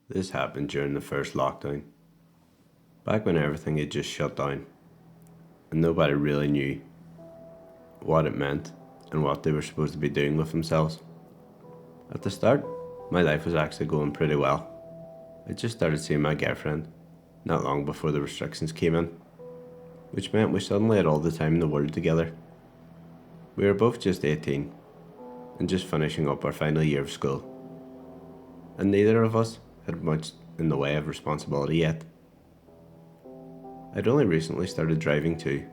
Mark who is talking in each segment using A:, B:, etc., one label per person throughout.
A: This happened during the first lockdown, back when everything had just shut down and nobody really knew what it meant and what they were supposed to be doing with themselves. At the start, my life was actually going pretty well. I just started seeing my girlfriend not long before the restrictions came in, which meant we suddenly had all the time in the world together. We were both just 18 and just finishing up our final year of school, and neither of us had much in the way of responsibility yet. I'd only recently started driving too,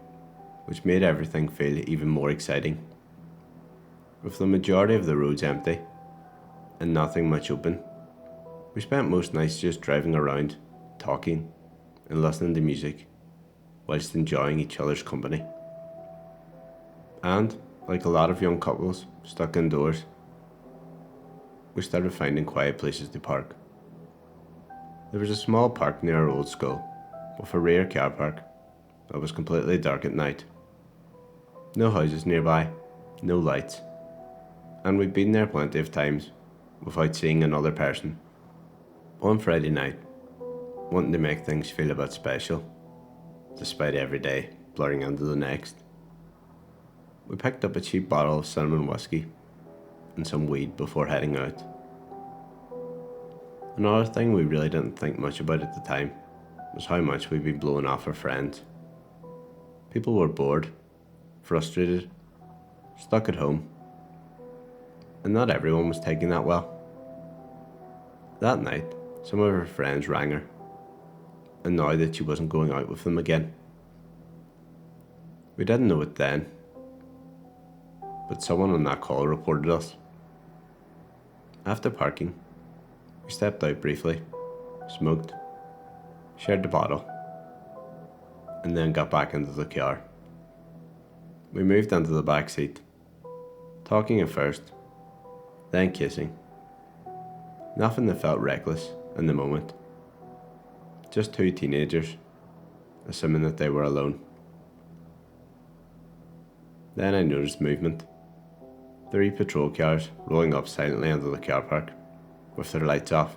A: which made everything feel even more exciting. With the majority of the roads empty and nothing much open, we spent most nights just driving around, talking and listening to music, whilst enjoying each other's company. And, like a lot of young couples stuck indoors, we started finding quiet places to park. There was a small park near our old school, with a rear car park that was completely dark at night. No houses nearby, no lights, and we'd been there plenty of times without seeing another person. One Friday night, wanting to make things feel a bit special, despite every day blurring into the next, we picked up a cheap bottle of cinnamon whiskey and some weed before heading out. Another thing we really didn't think much about at the time was how much we'd been blowing off our friends. People were bored, frustrated, stuck at home, and not everyone was taking that well. That night, some of her friends rang her, and now that she wasn't going out with them again. We didn't know it then, but someone on that call reported us. After parking, we stepped out briefly, smoked, shared the bottle, and then got back into the car. We moved into the back seat, talking at first, then kissing. Nothing that felt reckless in the moment. Just two teenagers, assuming that they were alone. Then I noticed movement. 3 patrol cars rolling up silently into the car park, with their lights off.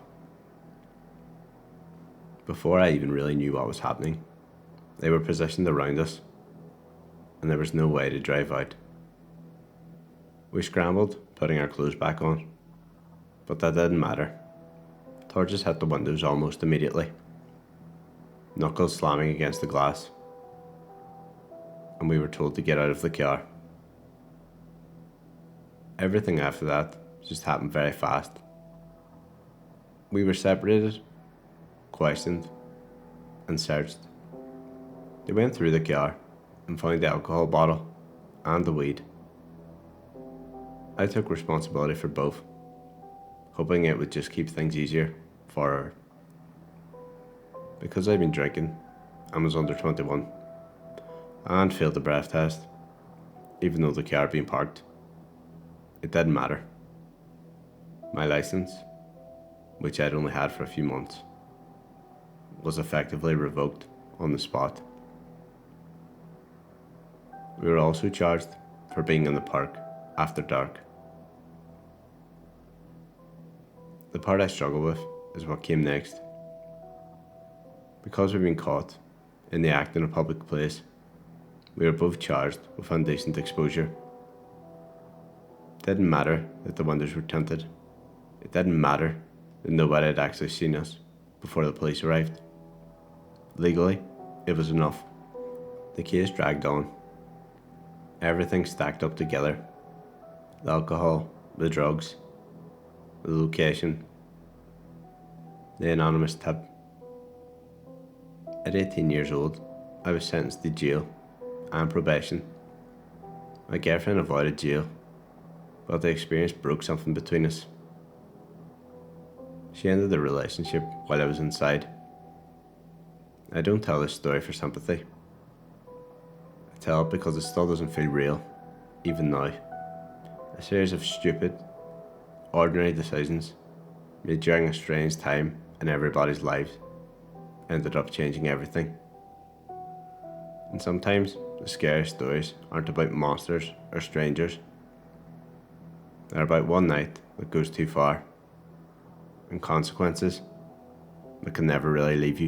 A: Before I even really knew what was happening, they were positioned around us, and there was no way to drive out. We scrambled, putting our clothes back on, but that didn't matter. Torches hit the windows almost immediately, knuckles slamming against the glass, and we were told to get out of the car. Everything after that just happened very fast. We were separated, questioned, and searched. They went through the car and found the alcohol bottle and the weed. I took responsibility for both, hoping it would just keep things easier for her. Because I'd been drinking and was under 21 and failed the breath test, even though the car had been parked, it didn't matter. My license, which I'd only had for a few months, was effectively revoked on the spot. We were also charged for being in the park after dark. The part I struggle with is what came next. Because we've been caught in the act in a public place, we were both charged with indecent exposure. It didn't matter that the windows were tinted. It didn't matter that nobody had actually seen us before the police arrived. Legally, it was enough. The case dragged on. Everything stacked up together. The alcohol, the drugs, the location, the anonymous tip. At 18 years old, I was sentenced to jail and probation. My girlfriend avoided jail, but the experience broke something between us. She ended the relationship while I was inside. I don't tell this story for sympathy. I tell it because it still doesn't feel real, even now. A series of stupid, ordinary decisions made during a strange time in everybody's lives ended up changing everything. And sometimes the scariest stories aren't about monsters or strangers. They're about one night that goes too far, and consequences that can never really leave you.